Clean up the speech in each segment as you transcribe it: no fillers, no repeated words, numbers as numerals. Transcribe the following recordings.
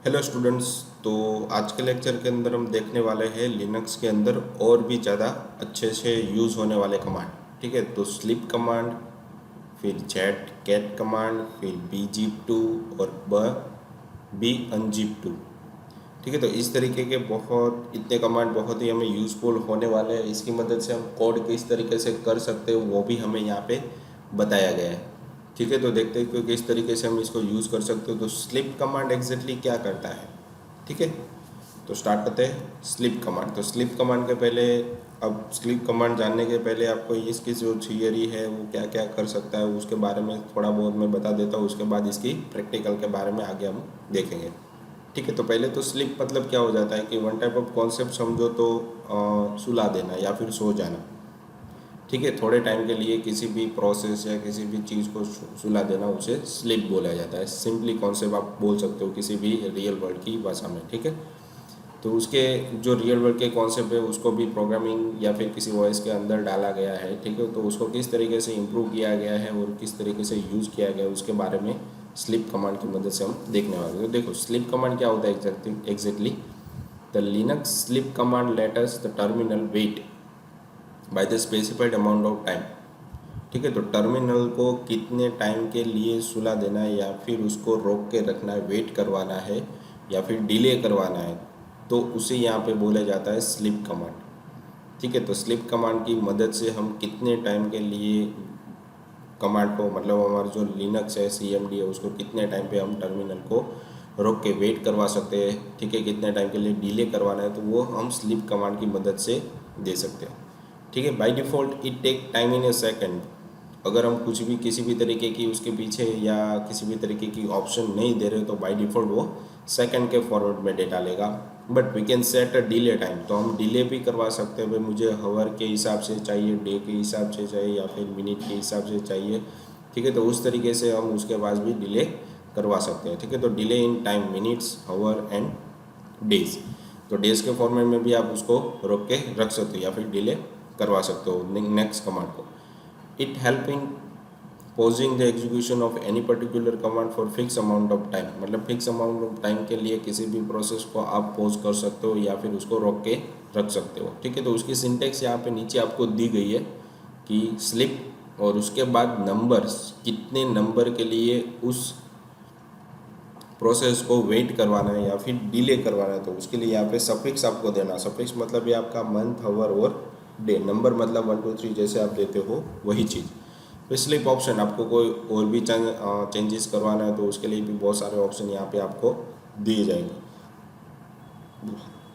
Hello students. तो आज के लेक्चर के अंदर हम देखने वाले हैं लिनक्स के अंदर और भी ज़्यादा अच्छे से यूज़ होने वाले कमांड। ठीक है, तो स्लिप कमांड, फिर जेट कैट कमांड, फिर बी जीप टू और बी अनजीप टू। ठीक है, तो इस तरीके के बहुत इतने कमांड बहुत ही हमें यूज़फुल होने वाले हैं। इसकी मदद से हम कोड किस तरीके से कर सकते हो वो भी हमें यहाँ पे बताया गया है। ठीक है, तो देखते हैं कि किस तरीके से हम इसको यूज़ कर सकते हो। तो स्लिप कमांड एग्जैक्टली क्या करता है। ठीक है, तो स्टार्ट करते हैं स्लिप कमांड। तो स्लिप कमांड के पहले, अब स्लिप कमांड जानने के पहले आपको इसकी जो थियरी है वो क्या क्या कर सकता है उसके बारे में थोड़ा बहुत मैं बता देता हूँ। उसके बाद इसकी प्रैक्टिकल के बारे में आगे हम देखेंगे। ठीक है, तो पहले तो स्लिप मतलब क्या हो जाता है कि वन टाइप ऑफ कॉन्सेप्ट समझो तो सुला देना या फिर सो जाना। ठीक है, थोड़े टाइम के लिए किसी भी प्रोसेस या किसी भी चीज़ को सुला देना उसे स्लिप बोला जाता है। सिंपली कॉन्सेप्ट आप बोल सकते हो किसी भी रियल वर्ल्ड की भाषा में। ठीक है, तो उसके जो रियल वर्ल्ड के कॉन्सेप्ट है उसको भी प्रोग्रामिंग या फिर किसी वॉइस के अंदर डाला गया है। ठीक है, तो उसको किस तरीके से इम्प्रूव किया गया है और किस तरीके से यूज़ किया गया है उसके बारे में स्लिप कमांड की मदद से हम देखने वाले हैं। तो देखो स्लिप कमांड क्या होता है exactly. The Linux slip command let us the terminal weight by the specified amount of time. ठीक है, तो टर्मिनल को कितने टाइम के लिए सुला देना है या फिर उसको रोक के रखना है, वेट करवाना है या फिर डिले करवाना है, तो उसे यहाँ पे बोला जाता है स्लिप कमांड। ठीक है, तो स्लिप कमांड की मदद से हम कितने टाइम के लिए कमांड को, मतलब हमारा जो लिनक्स है सीएमडी है उसको कितने टाइम पे हम टर्मिनल को रोक के वेट करवा सकते हैं। ठीक है, कितने टाइम के लिए डिले करवाना है तो वो हम स्लिप कमांड की मदद से दे सकते हैं। ठीक है, by default it take time in a second. अगर हम कुछ भी किसी भी तरीके की उसके पीछे या किसी भी तरीके की ऑप्शन नहीं दे रहे तो बाय डिफ़ॉल्ट वो सेकंड के फॉरवर्ड में डेटा लेगा। But we can set a delay time, तो हम डिले भी करवा सकते हैं। भाई मुझे हावर के हिसाब से चाहिए, डे के हिसाब से चाहिए या फिर मिनट के हिसाब से चाहिए। ठीक है, तो उस तरीके से हम उसके पास भी डिले करवा सकते हैं। ठीक है, तो delay in time, minutes, hour and days. तो डेज के फॉर्मेट में भी आप उसको रोक के रख सकते हो या फिर डिले करवा सकते हो नेक्स्ट कमांड को। It help in pausing the execution of any particular command for fix amount of time, मतलब फिक्स अमाउंट ऑफ टाइम के लिए किसी भी प्रोसेस को आप पॉज कर सकते हो या फिर उसको रोक के रख सकते हो। ठीक है, तो उसकी सिंटेक्स यहाँ पे नीचे आपको दी गई है कि स्लिप और उसके बाद नंबर्स, कितने नंबर के लिए उस प्रोसेस को वेट करवाना है या फिर डिले करवाना है, तो उसके लिए यहाँ पे सफिक्स आपको देना। सफिक्स मतलब ये आपका मंथ, आवर और डे। नंबर मतलब 1 2 3 जैसे आप देते हो वही चीज़। फिर स्लिप ऑप्शन, आपको कोई और भी चेंजेस करवाना है तो उसके लिए भी बहुत सारे ऑप्शन यहाँ पे आपको दिए जाएंगे।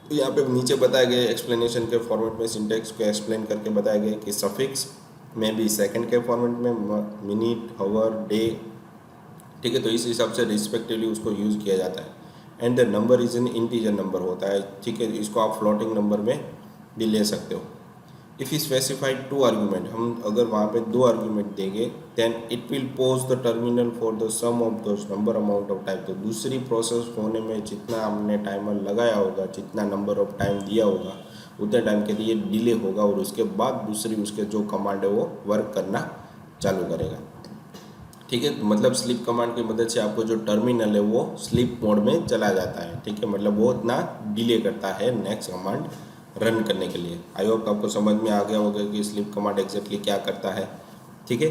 तो यहाँ पे नीचे बताए गए एक्सप्लेनेशन के फॉर्मेट में सिंटेक्स को एक्सप्लेन करके बताया गया कि सफिक्स में भी सेकंड के फॉर्मेट में, मिनट, हावर, डे। ठीक है, तो इस हिसाब से रिस्पेक्टिवली उसको यूज़ किया जाता है। And the number is an integer number होता है। ठीक है, इसको आप फ्लोटिंग नंबर में भी ले सकते हो। इफ़ यू स्पेसिफाइड 2 आर्गूमेंट, हम अगर वहाँ पे 2 आर्गूमेंट देंगे, then it will pause the terminal for the sum of those number amount of time. तो दूसरी प्रोसेस होने में जितना हमने टाइमर लगाया होगा, जितना नंबर ऑफ टाइम दिया होगा, उतने टाइम के लिए डिले होगा और उसके बाद दूसरी उसके जो कमांड है वो वर्क करना चालू करेगा। ठीक है, मतलब स्लीप कमांड की मदद से आपको जो टर्मिनल है वो स्लीप मोड में चला जाता है। ठीक है, मतलब वो इतना डिले करता है नेक्स्ट कमांड रन करने के लिए। आई होप आपको समझ में आ गया होगा कि स्लीप कमांड एग्जैक्टली क्या करता है। ठीक है,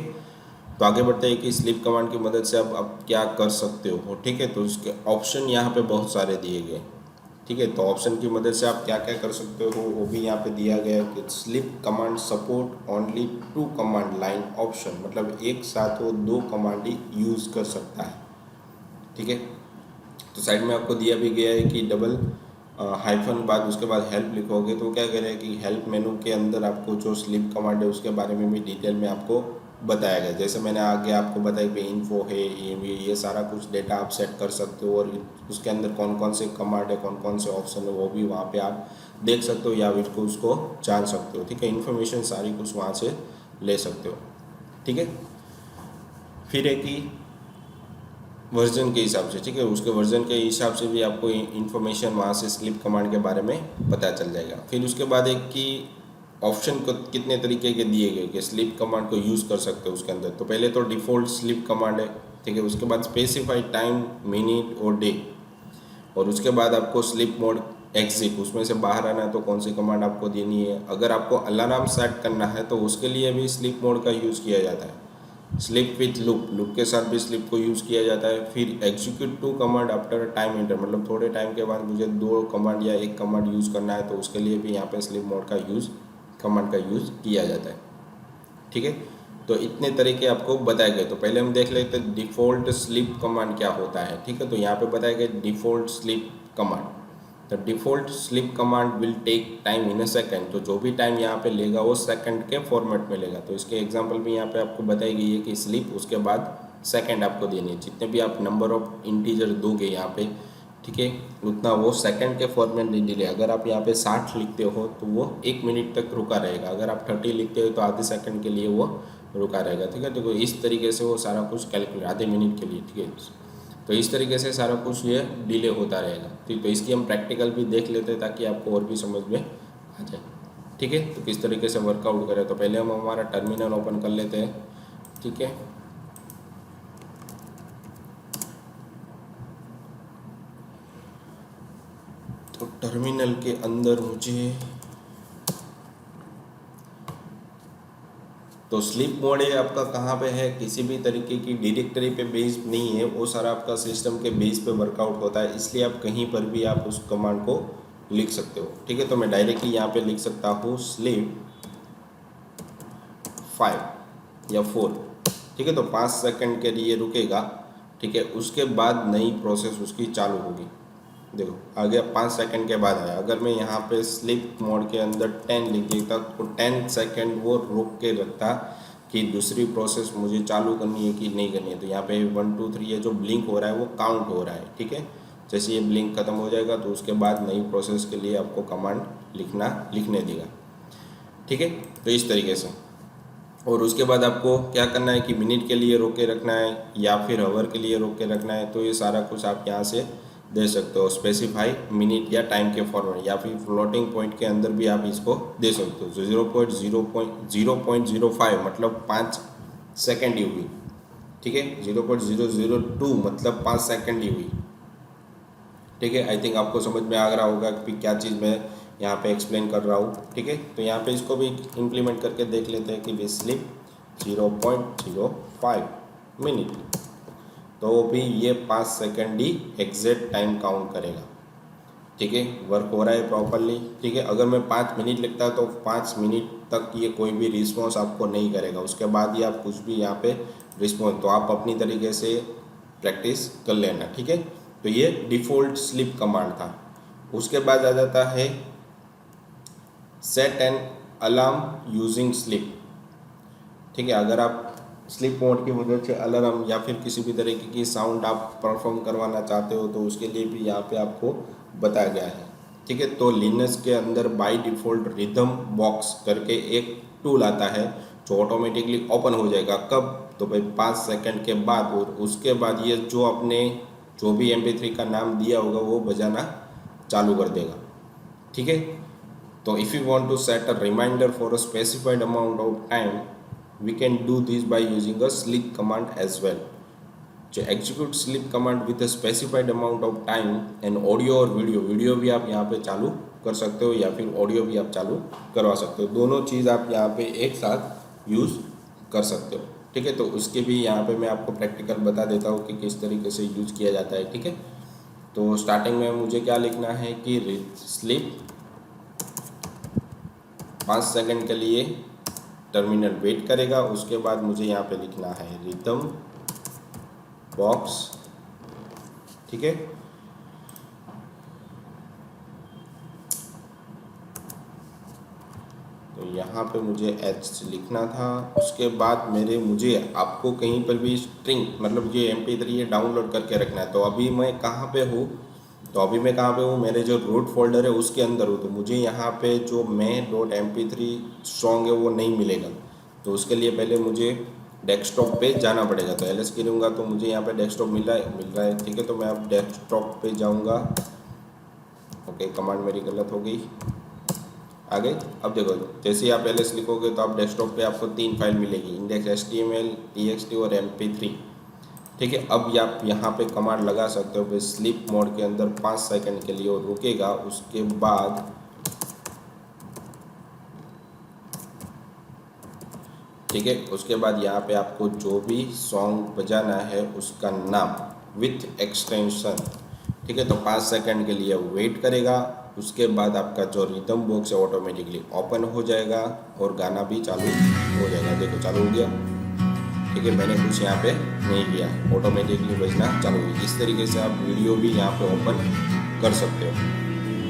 तो आगे बढ़ते हैं कि स्लीप कमांड की मदद से आप क्या कर सकते हो। ठीक है, तो उसके ऑप्शन यहाँ पे बहुत सारे दिए गए। ठीक है, तो ऑप्शन की मदद से आप क्या क्या कर सकते हो वो भी यहाँ पे दिया गया है कि slip command support only 2 command line option, मतलब एक साथ वो 2 कमांड ही यूज़ कर सकता है। ठीक है, तो साइड में आपको दिया भी गया है कि डबल हाइफन बाद उसके बाद हेल्प लिखोगे तो क्या करेगा कि हेल्प मेनू के अंदर आपको जो स्लिप कमांड है उसके बारे में भी डिटेल में आपको बताया गया। जैसे मैंने आगे आपको बताया कि इन्फो है, ये सारा कुछ डेटा आप सेट कर सकते हो और उसके अंदर कौन कौन से कमांड है, कौन कौन से ऑप्शन है वो भी वहाँ पे आप देख सकते हो या फिर उसको जान सकते हो। ठीक है, इन्फॉर्मेशन सारी कुछ वहाँ से ले सकते हो। ठीक है, फिर है कि वर्जन के हिसाब से, ठीक है, उसके वर्जन के हिसाब से भी आपको इन्फॉर्मेशन वहाँ से स्लिप कमांड के बारे में पता चल जाएगा। फिर उसके बाद एक कि ऑप्शन को कितने तरीके के दिए गए कि स्लिप कमांड को यूज़ कर सकते हो उसके अंदर। तो पहले तो डिफ़ॉल्ट स्लिप कमांड है। ठीक है, उसके बाद स्पेसिफाइड टाइम, मिनट और डे, और उसके बाद आपको स्लीप मोड एग्जिट, उसमें से बाहर आना है तो कौन सी कमांड आपको देनी है। अगर आपको अलार्म सेट करना है तो उसके लिए भी स्लीप मोड का यूज़ किया जाता है। स्लीप विथ लूप, लूप के साथ भी स्लीप को यूज़ किया जाता है। फिर execute 2 command after time inter, मतलब थोड़े टाइम के बाद मुझे 2 कमांड या 1 कमांड यूज़ करना है तो उसके लिए भी यहाँ पे स्लीप मोड का यूज़, कमांड का यूज़ किया जाता है। ठीक है, तो इतने तरीके आपको बताए गए। तो पहले हम देख लेते हैं डिफ़ॉल्ट स्लीप कमांड क्या होता है। ठीक है, तो यहाँ पे बताया गया default sleep command. The default sleep command will take time in a second, तो जो भी टाइम यहाँ पे लेगा वो सेकंड के फॉर्मेट में लेगा। तो इसके एग्जांपल भी यहाँ पे आपको बताई गई है कि स्लीप, उसके बाद सेकंड आपको देनी है। जितने भी आप नंबर ऑफ इंटीजर दोगे यहाँ पे, ठीक है, उतना वो सेकंड के फॉर्मेट में डिले। अगर आप यहाँ पे 60 लिखते हो तो वो 1 मिनट तक रुका रहेगा। अगर आप 30 लिखते हो तो आधे सेकंड के लिए वो रुका रहेगा। ठीक है, तो इस तरीके से वो सारा कुछ कैलकुलेट, आधे मिनट के लिए। ठीक है, तो इस तरीके से सारा कुछ ये डिले होता रहेगा। ठीक, तो इसकी हम प्रैक्टिकल भी देख लेते हैं ताकि आपको और भी समझ में आ जाए। ठीक है, तो किस तरीके से वर्कआउट करें। तो पहले हम हमारा टर्मिनल ओपन कर लेते हैं। ठीक है, तो टर्मिनल के अंदर मुझे, तो स्लीप मोड है आपका कहाँ पे है, किसी भी तरीके की डायरेक्टरी पे बेस्ड नहीं है, वो सारा आपका सिस्टम के बेस पे वर्कआउट होता है। इसलिए आप कहीं पर भी आप उस कमांड को लिख सकते हो। ठीक है, तो मैं डायरेक्टली यहाँ पे लिख सकता हूँ स्लीप 5 या 4। ठीक है, तो 5 सेकंड के लिए रुकेगा। ठीक है, उसके बाद नई प्रोसेस उसकी चालू होगी। देखो आ गया, 5 सेकंड के बाद आया। अगर मैं यहाँ पे स्लीप मोड के अंदर 10 लिख देता तो 10 सेकंड वो रोक के रखता कि दूसरी प्रोसेस मुझे चालू करनी है कि नहीं करनी है। तो यहाँ पे 1 2 3 ये जो ब्लिंक हो रहा है वो काउंट हो रहा है। ठीक है, जैसे ये ब्लिंक खत्म हो जाएगा तो उसके बाद नई प्रोसेस के लिए आपको कमांड लिखने देगा। ठीक है, तो इस तरीके से। और उसके बाद आपको क्या करना है कि मिनट के लिए रोक के रखना है या फिर आवर के लिए रोक के रखना है। तो ये सारा कुछ आप यहाँ से दे सकते हो, स्पेसिफाई मिनट या टाइम के फॉर्मेट, या फिर फ्लोटिंग पॉइंट के अंदर भी आप इसको दे सकते हो। 0.005 मतलब 5 सेकेंड ही हुई। ठीक है, 0.002 मतलब 5 सेकेंड ही हुई। ठीक है, आई थिंक आपको समझ में आ रहा होगा कि क्या चीज़ मैं यहाँ पे एक्सप्लेन कर रहा हूँ। ठीक है, तो यहाँ पे इसको भी इम्प्लीमेंट करके देख लेते हैं कि वी स्लिप 0.05 मिनट, तो भी ये 5 सेकेंड ही एग्जैक्ट टाइम काउंट करेगा। ठीक है, वर्क हो रहा है प्रॉपरली। ठीक है, अगर मैं 5 मिनट लिखता तो 5 मिनट तक ये कोई भी रिस्पॉन्स आपको नहीं करेगा। उसके बाद ही आप कुछ भी यहाँ पे रिस्पॉन्स, तो आप अपनी तरीके से प्रैक्टिस कर लेना। ठीक है, तो ये डिफ़ॉल्ट स्लीप कमांड था। उसके बाद आ जाता है set an alarm using sleep. ठीक है, अगर आप स्लीप मोड की वजह से अलार्म या फिर किसी भी तरीके की साउंड आप परफॉर्म करवाना चाहते हो तो उसके लिए भी यहाँ पे आपको बताया गया है। ठीक है, तो लिनक्स के अंदर बाय डिफ़ॉल्ट रिदम बॉक्स करके एक टूल आता है जो ऑटोमेटिकली ओपन हो जाएगा। कब, तो भाई 5 सेकंड के बाद। और उसके बाद ये जो अपने जो भी MP3 का नाम दिया होगा वो बजाना चालू कर देगा। ठीक है, तो if you want to set a reminder for a specified amount of time we can do this by using a sleep command as well. जो execute sleep command with a specified amount of time and audio और video भी आप यहाँ पे चालू कर सकते हो या फिर ऑडियो भी आप चालू करवा सकते हो। दोनों चीज़ आप यहाँ पे एक साथ यूज़ कर सकते हो। ठीक है, तो उसके भी यहाँ पे मैं आपको प्रैक्टिकल बता देता हूँ कि किस तरीके से यूज़ किया जाता है। ठीक है, तो स्टार्टिंग में मुझे क्या लिखना है कि स्लीप 5 सेकंड के लिए टर्मिनल वेट करेगा। उसके बाद मुझे यहाँ पे लिखना है रिदम बॉक्स। ठीक है, तो यहाँ पे मुझे H लिखना था। उसके बाद मुझे आपको कहीं पर भी स्ट्रिंग, मतलब ये MP3 ये डाउनलोड करके रखना है। तो अभी मैं कहाँ पे हूँ, मेरे जो रूट फोल्डर है उसके अंदर हूँ। तो मुझे यहाँ पे जो main.mp3 सॉन्ग है वो नहीं मिलेगा। तो उसके लिए पहले मुझे डेस्कटॉप पे जाना पड़ेगा। तो LS करूँगा तो मुझे यहाँ पे डेस्कटॉप मिल रहा है। ठीक है, तो मैं अब डेस्कटॉप पे जाऊँगा। ओके, कमांड मेरी गलत हो गई, आ गई। अब देखो, जैसे ही आप LS लिखोगे तो आप डेस्कटॉप पे आपको 3 फाइल मिलेगी, index.html, txt और mp3। ठीक है। अब आप यहाँ पे कमांड लगा सकते हो फिर स्लीप मोड के अंदर 5 सेकंड के लिए और रुकेगा। उसके बाद ठीक है, उसके बाद यहाँ पे आपको जो भी सॉन्ग बजाना है उसका नाम विथ एक्सटेंशन, ठीक है, तो 5 सेकंड के लिए वेट करेगा। उसके बाद आपका जो रिदम बॉक्स है ऑटोमेटिकली ओपन हो जाएगा और गाना भी चालू हो जाएगा। देखो चालू हो गया, ठीक है, मैंने कुछ यहाँ पे नहीं किया, ऑटोमेटिकली बजना चालू हुई। इस तरीके से आप वीडियो भी यहाँ पे ओपन कर सकते हो,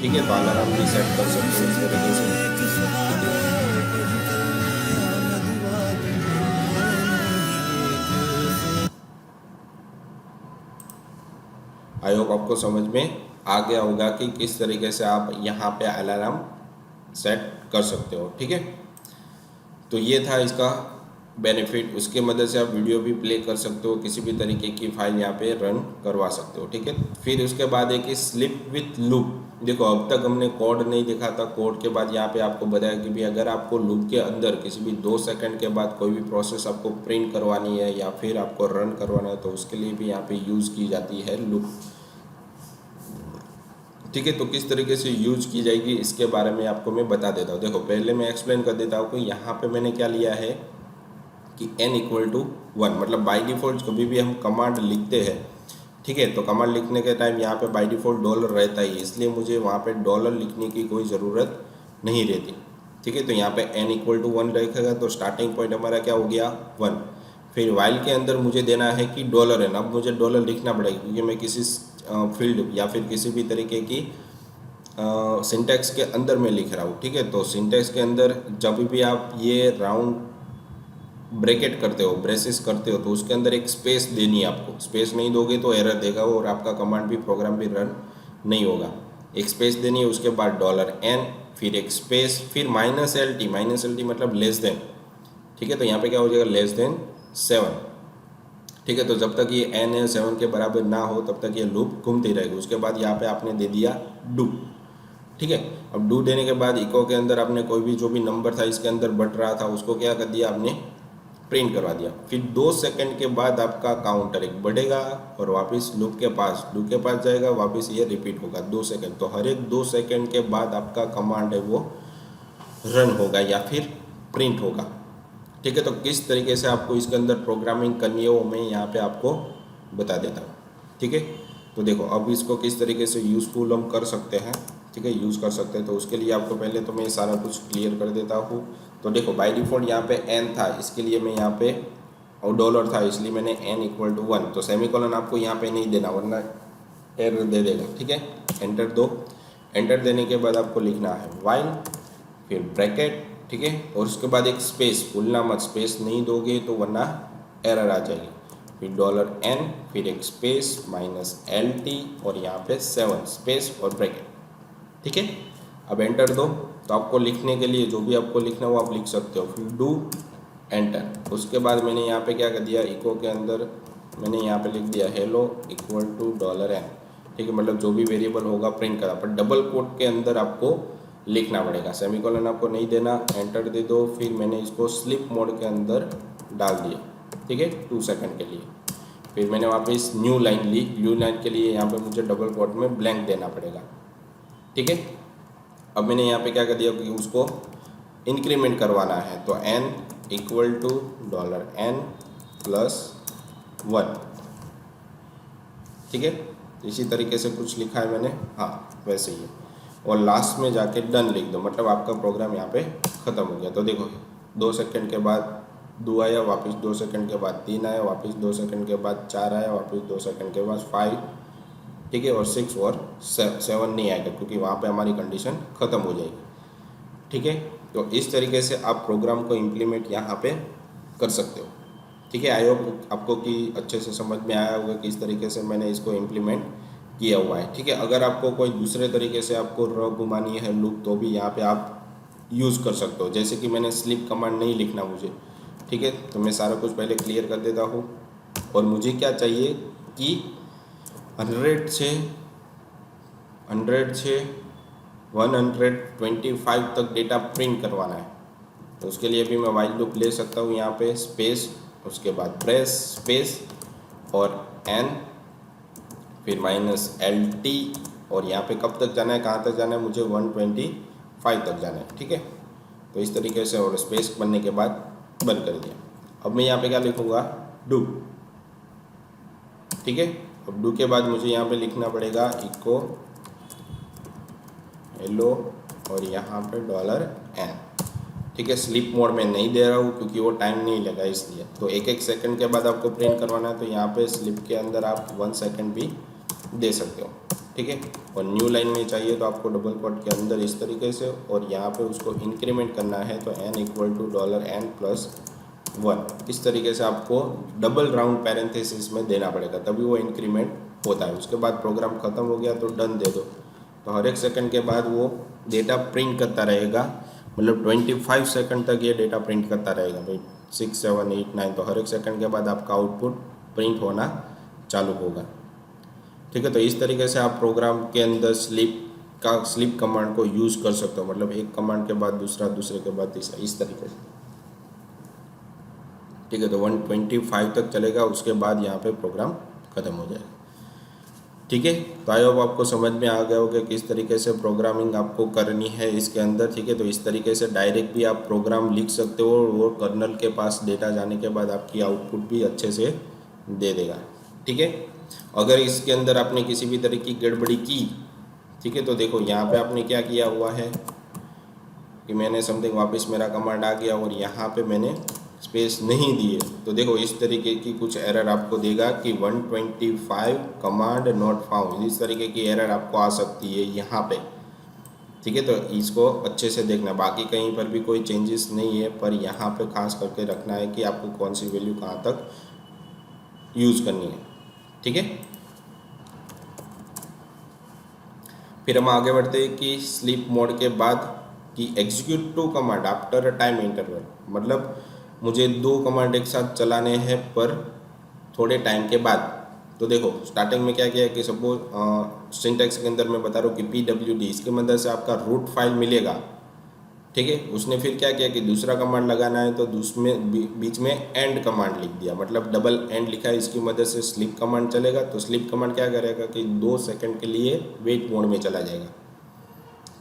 ठीक है, तो अलार्म भी सेट कर सकते हो इस तरीके से। आई होप आपको समझ में आ गया होगा कि किस तरीके से आप यहाँ पे अलार्म सेट कर सकते हो, ठीक है। तो ये था इसका बेनिफिट, उसके मदद से आप वीडियो भी प्ले कर सकते हो, किसी भी तरीके की फाइल यहाँ पे रन करवा सकते हो, ठीक है। फिर उसके बाद एक स्लिप विथ लूप। देखो अब तक हमने कोड नहीं दिखा था, कोड के बाद यहाँ पे आपको बताया कि भी अगर आपको लूप के अंदर किसी भी 2 सेकंड के बाद कोई भी प्रोसेस आपको प्रिंट करवानी है या फिर आपको रन करवाना है तो उसके लिए भी यहाँ पे यूज़ की जाती है लूप, ठीक है। तो किस तरीके से यूज की जाएगी इसके बारे में आपको मैं बता देता हूँ। देखो पहले मैं एक्सप्लेन कर देता हूँ कि यहाँ पे मैंने क्या लिया है कि n=1, मतलब बाय डिफ़ॉल्ट कभी भी हम कमांड लिखते हैं, ठीक है, तो कमांड लिखने के टाइम यहाँ पे बाय डिफ़ॉल्ट डॉलर रहता ही, इसलिए मुझे वहाँ पे डॉलर लिखने की कोई ज़रूरत नहीं रहती, ठीक है। तो यहाँ पे n=1 रखेगा तो स्टार्टिंग पॉइंट हमारा क्या हो गया 1। फिर वाइल के अंदर मुझे देना है कि डॉलर है ना, अब मुझे डॉलर लिखना पड़ेगा क्योंकि मैं किसी फील्ड या फिर किसी भी तरीके की सिंटैक्स के अंदर मैं लिख रहा हूँ, ठीक है। तो सिंटैक्स के अंदर जब भी आप ये राउंड ब्रैकेट करते हो, ब्रेसेस करते हो, तो उसके अंदर एक स्पेस देनी है आपको। स्पेस नहीं दोगे तो एरर देगा और आपका कमांड भी प्रोग्राम भी रन नहीं होगा। एक स्पेस देनी है, उसके बाद $n, फिर एक स्पेस, फिर -LT, -LT मतलब लेस देन, ठीक है। तो यहाँ पे क्या हो जाएगा <7, ठीक है। तो जब तक ये n है 7 के बराबर ना हो तब तक ये लूप घूमती रहेगी। उसके बाद यहाँ पे आपने दे दिया डू, ठीक है। अब डू देने के बाद इको के अंदर आपने कोई भी जो भी नंबर था इसके अंदर बढ़ रहा था उसको क्या कर दिया आपने प्रिंट करवा दिया। फिर 2 सेकंड के बाद आपका काउंटर एक बढ़ेगा और वापस लूप के पास जाएगा, वापस ये रिपीट होगा 2 सेकंड। तो हर एक 2 सेकंड के बाद आपका कमांड है वो रन होगा या फिर प्रिंट होगा, ठीक है। तो किस तरीके से आपको इसके अंदर प्रोग्रामिंग करनी है वो मैं यहाँ पे आपको बता देता हूँ, ठीक है। तो देखो अब इसको किस तरीके से यूज़फुल हम कर सकते हैं, ठीक है, यूज़ कर सकते हैं। तो उसके लिए आपको पहले तो मैं सारा कुछ क्लियर कर देता हूँ। तो देखो बाय डिफ़ॉल्ट यहाँ पे n था, इसके लिए मैं यहाँ पे और डॉलर था इसलिए मैंने n=1, तो सेमीकोलन आपको यहाँ पे नहीं देना वरना एरर दे देगा, ठीक है। एंटर दो, एंटर देने के बाद आपको लिखना है वाइल, फिर ब्रैकेट, ठीक है, और उसके बाद एक स्पेस, भूलना मत, स्पेस नहीं दोगे तो वरना एरर आ जाएगी। फिर $n, फिर एक स्पेस -LT और यहाँ पे 7 स्पेस और ब्रैकेट, ठीक है। अब एंटर दो, तो आपको लिखने के लिए जो भी आपको लिखना हो आप लिख सकते हो। फिर डू एंटर, उसके बाद मैंने यहाँ पे क्या कर दिया, इको के अंदर मैंने यहाँ पे लिख दिया hello $n, ठीक है, मतलब जो भी वेरिएबल होगा प्रिंट करा, पर डबल कोट के अंदर आपको लिखना पड़ेगा, सेमीकोलन आपको नहीं देना। एंटर दे दो, फिर मैंने इसको स्लिप मोड के अंदर डाल दिया, ठीक है, 2 सेकंड के लिए। फिर मैंने वापस न्यू लाइन ली, न्यू लाइन के लिए यहाँ पे मुझे डबल कोट में ब्लैंक देना पड़ेगा, ठीक है। अब मैंने यहाँ पे क्या कर दिया कि उसको इंक्रीमेंट करवाना है, तो n=$n+1, ठीक है। इसी तरीके से कुछ लिखा है मैंने, हाँ वैसे ही है, और लास्ट में जाके डन लिख दो, मतलब आपका प्रोग्राम यहाँ पे ख़त्म हो गया। तो देखो 2 सेकंड के बाद 2 आया, वापस 2 सेकंड के बाद 3 आया, वापस 2 सेकंड के बाद 4 आया, वापस 2 सेकंड के बाद 5, ठीक है, और 6 और 7 नहीं आएगा क्योंकि वहाँ पे हमारी कंडीशन ख़त्म हो जाएगी, ठीक है। तो इस तरीके से आप प्रोग्राम को इम्प्लीमेंट यहाँ पे कर सकते हो, ठीक है। आई होप आपको कि अच्छे से समझ में आया होगा कि इस तरीके से मैंने इसको इम्प्लीमेंट किया हुआ है, ठीक है। अगर आपको कोई दूसरे तरीके से आपको र घुमानी है लूप तो भी यहाँ पे आप यूज़ कर सकते हो, जैसे कि मैंने स्लिप कमांड नहीं लिखना मुझे, ठीक है। तो मैं सारा कुछ पहले क्लियर कर देता हूँ। और मुझे क्या चाहिए कि 100 से 125 तक डेटा प्रिंट करवाना है। तो उसके लिए भी मैं वाइल लूप ले सकता हूँ, यहाँ पे स्पेस, उसके बाद प्रेस स्पेस और n, फिर -LT, और यहाँ पे कब तक जाना है, कहाँ तक जाना है, मुझे 125 तक जाना है। ठीक है, तो इस तरीके से, और स्पेस बनने के बाद बंद कर दिया। अब मैं यहाँ पे क्या लिखूँगा, डू। ठीक है, अब डू के बाद मुझे यहाँ पे लिखना पड़ेगा इको हेलो और यहाँ पे $n। ठीक है, स्लीप मोड में नहीं दे रहा हूँ क्योंकि वो टाइम नहीं लगा इसलिए। तो एक एक सेकंड के बाद आपको प्रिंट करवाना है, तो यहाँ पे स्लीप के अंदर आप 1 सेकंड भी दे सकते हो। ठीक है, और न्यू लाइन में चाहिए तो आपको डबल कोट के अंदर इस तरीके से, और यहाँ पे उसको इंक्रीमेंट करना है तो n = $n+1। इस तरीके से आपको डबल राउंड पैरेंथेसिस में देना पड़ेगा, तभी वो इंक्रीमेंट होता है। उसके बाद प्रोग्राम ख़त्म हो गया तो डन दे दो, तो हर एक सेकंड के बाद वो डेटा प्रिंट करता रहेगा। मतलब 25 सेकंड तक ये डेटा प्रिंट करता रहेगा भाई, 6, 7, 8, 9, तो हर एक सेकंड के बाद आपका आउटपुट प्रिंट होना चालू होगा। ठीक है, तो इस तरीके से आप प्रोग्राम के अंदर स्लीप कमांड को यूज़ कर सकते हो। मतलब एक कमांड के बाद दूसरा, दूसरे के बाद तीसरा, इस तरीके से। ठीक है, तो 125 तक चलेगा, उसके बाद यहाँ पे प्रोग्राम ख़त्म हो जाएगा। ठीक है, तो आई होप आपको समझ में आ गया होगा किस तरीके से प्रोग्रामिंग आपको करनी है इसके अंदर। ठीक है, तो इस तरीके से डायरेक्ट भी आप प्रोग्राम लिख सकते हो, और कर्नल के पास डेटा जाने के बाद आपकी आउटपुट भी अच्छे से दे देगा। ठीक है, अगर इसके अंदर आपने किसी भी तरह की गड़बड़ी की, ठीक है, तो देखो यहाँ पे आपने क्या किया हुआ है कि मैंने समथिंग, वापस मेरा कमांड आ गया और यहाँ पे मैंने स्पेस नहीं दिए, तो देखो इस तरीके की कुछ एरर आपको देगा कि 125 कमांड नॉट फाउंड। इस तरीके की एरर आपको आ सकती है यहाँ पे। ठीक है, तो इसको अच्छे से देखना। बाकी कहीं पर भी कोई चेंजेस नहीं है, पर यहाँ पे खास करके रखना है कि आपको कौन सी वैल्यू कहाँ तक यूज़ करनी है। ठीक है, फिर हम आगे बढ़ते हैं कि स्लीप मोड के बाद कि execute 2 command after a time interval. मतलब मुझे 2 कमांड एक साथ चलाने हैं पर थोड़े टाइम के बाद। तो देखो स्टार्टिंग में क्या किया है कि सपोज सिंटैक्स के अंदर मैं बता रहा हूँ कि PWD, इसकी मदद से आपका रूट फाइल मिलेगा। ठीक है, उसने फिर क्या किया कि दूसरा कमांड लगाना है तो बीच में एंड कमांड लिख दिया, मतलब डबल एंड लिखा है। इसकी मदद से स्लीप कमांड चलेगा। तो स्लीप कमांड क्या करेगा कि 2 सेकंड के लिए वेट मोड में चला जाएगा।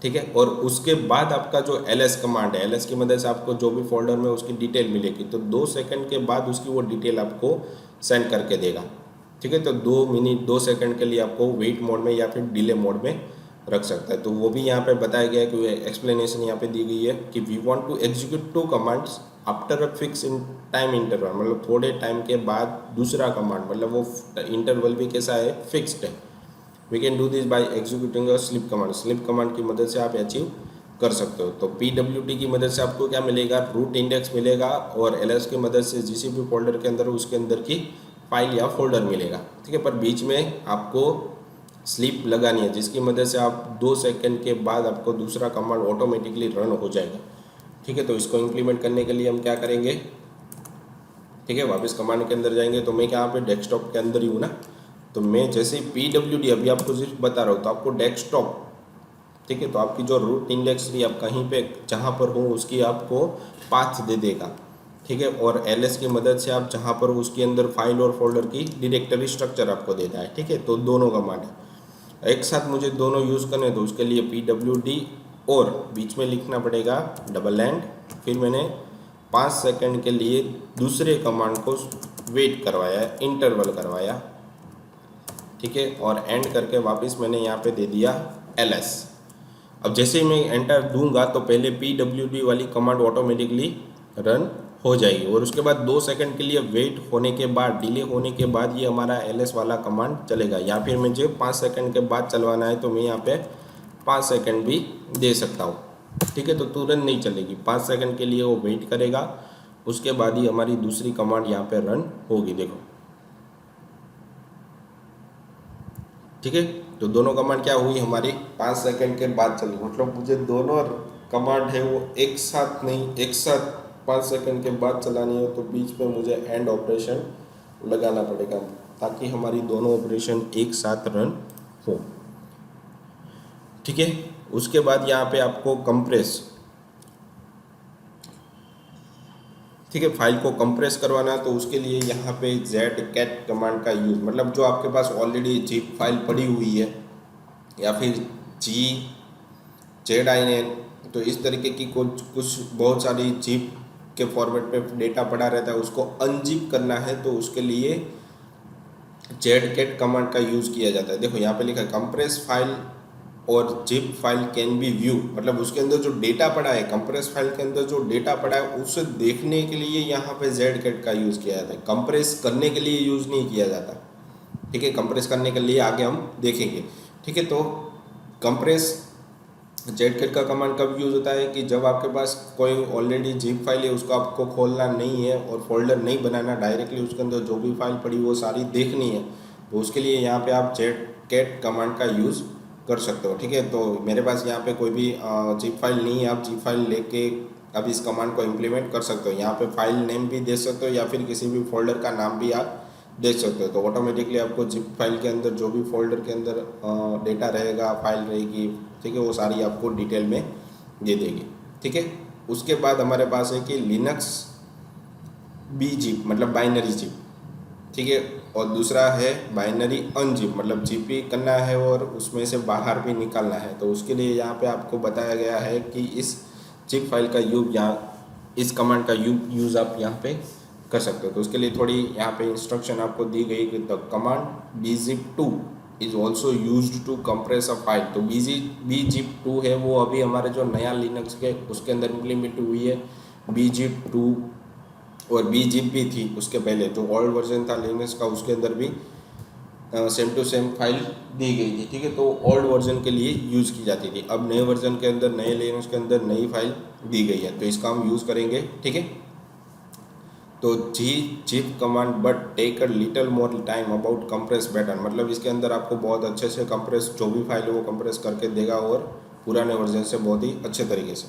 ठीक है, और उसके बाद आपका जो LS कमांड है, LS की मदद से आपको जो भी फोल्डर में उसकी डिटेल मिलेगी, तो 2 सेकंड के बाद उसकी वो डिटेल आपको सेंड करके देगा। ठीक है, तो 2 मिनट 2 सेकंड के लिए आपको वेट मोड में या फिर डिले मोड में रख सकता है। तो वो भी यहाँ पे बताया गया है कि एक्सप्लेनेशन यहाँ पे दी गई है कि we want to execute 2 commands after a fix in time interval. मतलब थोड़े टाइम के बाद दूसरा कमांड, मतलब वो इंटरवल भी कैसा है, फिक्स्ड है। We can do this by executing a sleep command. Sleep command की मदद से आप अचीव कर सकते हो। तो PWD की मदद से आपको क्या मिलेगा, रूट इंडेक्स मिलेगा, और LS की मदद से GCP फोल्डर के अंदर उसके अंदर की फाइल या फोल्डर मिलेगा। ठीक है, पर बीच में आपको स्लीप लगानी है, जिसकी मदद से आप 2 सेकंड के बाद आपको दूसरा कमांड ऑटोमेटिकली रन हो जाएगा। ठीक है, तो इसको इम्प्लीमेंट करने के लिए हम क्या करेंगे, ठीक है, वापस कमांड के अंदर जाएंगे। तो मैं यहाँ पे डेस्कटॉप के अंदर ही हूँ ना, तो मैं जैसे PWD अभी आपको सिर्फ बता रहा हूँ, तो आपको डेस्कटॉप, ठीक है, तो आपकी जो रूट इंडेक्स भी आप कहीं पे जहाँ पर हो उसकी आपको पाथ दे देगा। ठीक है, और LS की मदद से आप जहाँ पर हो उसके अंदर फाइल और फोल्डर की डायरेक्टरी स्ट्रक्चर आपको देता है। ठीक है, तो दोनों कमांड है, एक साथ मुझे दोनों यूज़ करने, तो उसके लिए PWD और बीच में लिखना पड़ेगा डबल एंड। फिर मैंने 5 सेकंड के लिए दूसरे कमांड को वेट करवाया, इंटरवल करवाया। ठीक है, और एंड करके वापस मैंने यहाँ पे दे दिया LS। अब जैसे ही मैं एंटर दूंगा तो पहले PWD वाली कमांड ऑटोमेटिकली रन हो जाएगी, और उसके बाद 2 सेकंड के लिए वेट होने के बाद, डिले होने के बाद ये हमारा LS वाला कमांड चलेगा। या फिर मुझे 5 सेकंड के बाद चलवाना है तो मैं यहाँ पे 5 सेकंड भी दे सकता हूँ। ठीक है, तो तुरंत नहीं चलेगी, 5 सेकंड के लिए वो वेट करेगा, उसके बाद ही हमारी दूसरी कमांड यहाँ पे रन होगी। देखो, ठीक है, तो दोनों कमांड क्या हुई हमारी 5 सेकंड के बाद चली। मतलब मुझे दोनों कमांड है वो एक साथ नहीं, एक साथ 5 सेकंड के बाद चलानी है, तो बीच में मुझे एंड ऑपरेशन लगाना पड़ेगा ताकि हमारी दोनों ऑपरेशन एक साथ रन हो। ठीक है, उसके बाद यहाँ पे आपको कंप्रेस, ठीक है, फाइल को कंप्रेस करवाना है तो उसके लिए यहाँ पे zcat कमांड का यूज़, मतलब जो आपके पास ऑलरेडी जिप फाइल पड़ी हुई है या फिर ZIN, तो इस तरीके की कुछ बहुत सारी जिप के फॉर्मेट पे डेटा पड़ा रहता है, उसको अनजिप करना है तो उसके लिए zcat कमांड का यूज़ किया जाता है। देखो यहाँ पे लिखा है कंप्रेस फाइल और zip file can be view, मतलब उसके अंदर जो डेटा पड़ा है, कंप्रेस फाइल के अंदर जो डेटा पड़ा है उसे देखने के लिए यहाँ पे zcat का यूज़ किया जाता है, कंप्रेस करने के लिए यूज़ नहीं किया जाता। ठीक है, कंप्रेस करने के लिए आगे हम देखेंगे। ठीक है, तो कंप्रेस zcat का कमांड कब यूज़ होता है कि जब आपके पास कोई ऑलरेडी जिप फाइल है, उसको आपको खोलना नहीं है और फोल्डर नहीं बनाना, डायरेक्टली उसके अंदर जो भी फाइल पड़ी वो सारी देखनी है, तो उसके लिए यहाँ पे आप zcat कमांड का यूज़ कर सकते हो। ठीक है, तो मेरे पास यहाँ पे कोई भी जिप फाइल नहीं है, आप जिप फाइल लेके अब इस कमांड को इम्प्लीमेंट कर सकते हो। यहाँ पे फाइल नेम भी दे सकते हो या फिर किसी भी फोल्डर का नाम भी आप देख सकते हो, तो ऑटोमेटिकली आपको जिप फाइल के अंदर जो भी फोल्डर के अंदर डेटा रहेगा, फाइल रहेगी, ठीक है, वो सारी आपको डिटेल में दे देगी। ठीक है, उसके बाद हमारे पास है कि लिनक्स bzip, मतलब बाइनरी जिप। ठीक है, और दूसरा है बाइनरी अनजिप, मतलब जिप भी करना है और उसमें से बाहर भी निकालना है, तो उसके लिए यहाँ पे आपको बताया गया है कि इस जिप फाइल का इस कमांड का यूज़ आप यहाँ पे कर सकते हो। तो उसके लिए थोड़ी यहाँ पे इंस्ट्रक्शन आपको दी गई कि the command bzip2 is also used to compress a file. तो bzip2 है वो अभी हमारे जो नया लिनक्स के उसके अंदर इम्प्लीमेंट हुई है। bzip2 और bzip भी थी उसके पहले, जो ओल्ड वर्जन था लिनक्स का उसके अंदर भी सेम टू सेम फाइल दी गई थी। ठीक है, तो ओल्ड वर्जन के लिए यूज़ की जाती थी, अब नए वर्जन के अंदर, नए लिनक्स के अंदर नई फाइल दी गई है, तो इसका हम यूज़ करेंगे। ठीक है, तो zip command but take a little more time about compress better, मतलब इसके अंदर आपको बहुत अच्छे से कंप्रेस जो भी फाइल है वो कंप्रेस करके देगा और पुराने वर्जन से बहुत ही अच्छे तरीके से।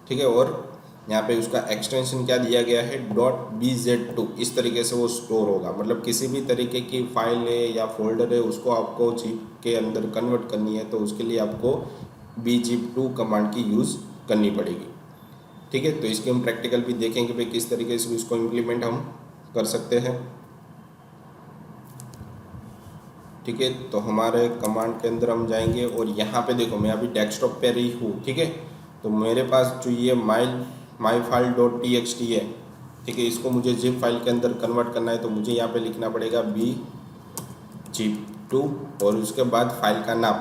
ठीक है, और यहाँ पे उसका एक्सटेंशन क्या दिया गया है, .bz2, इस तरीके से वो स्टोर होगा, मतलब किसी भी तरीके की फाइल है या फोल्डर है उसको आपको जिप के अंदर कन्वर्ट करनी है तो उसके लिए आपको bzip2 कमांड की यूज़ करनी पड़ेगी। ठीक है, तो इसके हम प्रैक्टिकल भी देखेंगे भाई किस तरीके से इसको इम्प्लीमेंट हम कर सकते हैं। ठीक है, तो हमारे कमांड के अंदर हम जाएंगे और यहाँ पे देखो मैं अभी डेस्कटॉप पे ही हूँ। ठीक है, तो मेरे पास जो ये माई फाइल .txt है, ठीक है, इसको मुझे जिप फाइल के अंदर कन्वर्ट करना है, तो मुझे यहाँ पे लिखना पड़ेगा bzip2 और उसके बाद फाइल का नाम,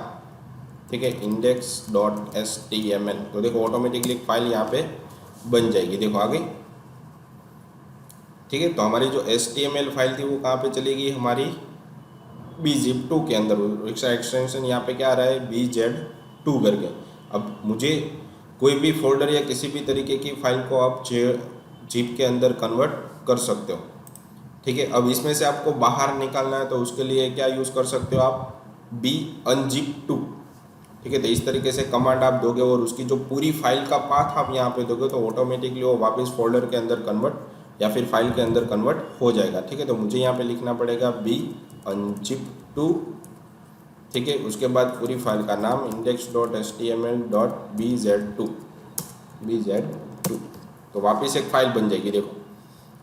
ठीक है, index.html। तो देखो ऑटोमेटिकली एक फाइल यहाँ पे बन जाएगी, देखो आ गई। ठीक है, तो हमारी जो HTML फाइल थी वो कहाँ पे चली गई, हमारी bzip2 के अंदर। इसका एक्सटेंशन यहाँ पे क्या आ रहा है, bz2 करके। अब मुझे कोई भी फोल्डर या किसी भी तरीके की फाइल को आप जिप के अंदर कन्वर्ट कर सकते हो। ठीक है, अब इसमें से आपको बाहर निकालना है तो उसके लिए क्या यूज़ कर सकते हो आप, bunzip2। ठीक है, तो इस तरीके से कमांड आप दोगे और उसकी जो पूरी फाइल का पाथ आप यहाँ पे दोगे तो ऑटोमेटिकली वो वापस फोल्डर के अंदर कन्वर्ट या फिर फाइल के अंदर कन्वर्ट हो जाएगा। ठीक है, तो मुझे यहाँ पे लिखना पड़ेगा bunzip2। ठीक है, उसके बाद पूरी फाइल का नाम index.html.bz2 तो वापस एक फाइल बन जाएगी। देखो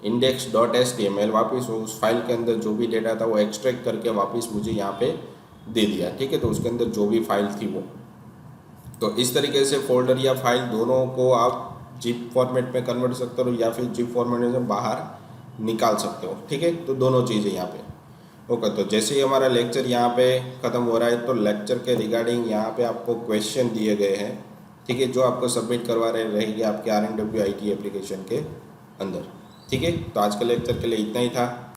index.html वापस उस फाइल के अंदर जो भी डेटा था वो एक्सट्रैक्ट करके वापस मुझे यहाँ पे दे दिया। ठीक है, तो उसके अंदर जो भी फाइल थी वो, तो इस तरीके से फोल्डर या फाइल दोनों को आप जिप फॉर्मेट में कन्वर्ट सकते हो या फिर जिप फॉर्मेट में बाहर निकाल सकते हो। ठीक है, तो दोनों चीज़ें यहाँ पे ओके। तो जैसे ही हमारा लेक्चर यहाँ पे ख़त्म हो रहा है तो लेक्चर के रिगार्डिंग यहाँ पे आपको क्वेश्चन दिए गए हैं। ठीक है, जो आपको सबमिट करवा रहे रहेंगे आपके RNW IT एप्लीकेशन के अंदर। ठीक है, तो आज के लेक्चर के लिए इतना ही था।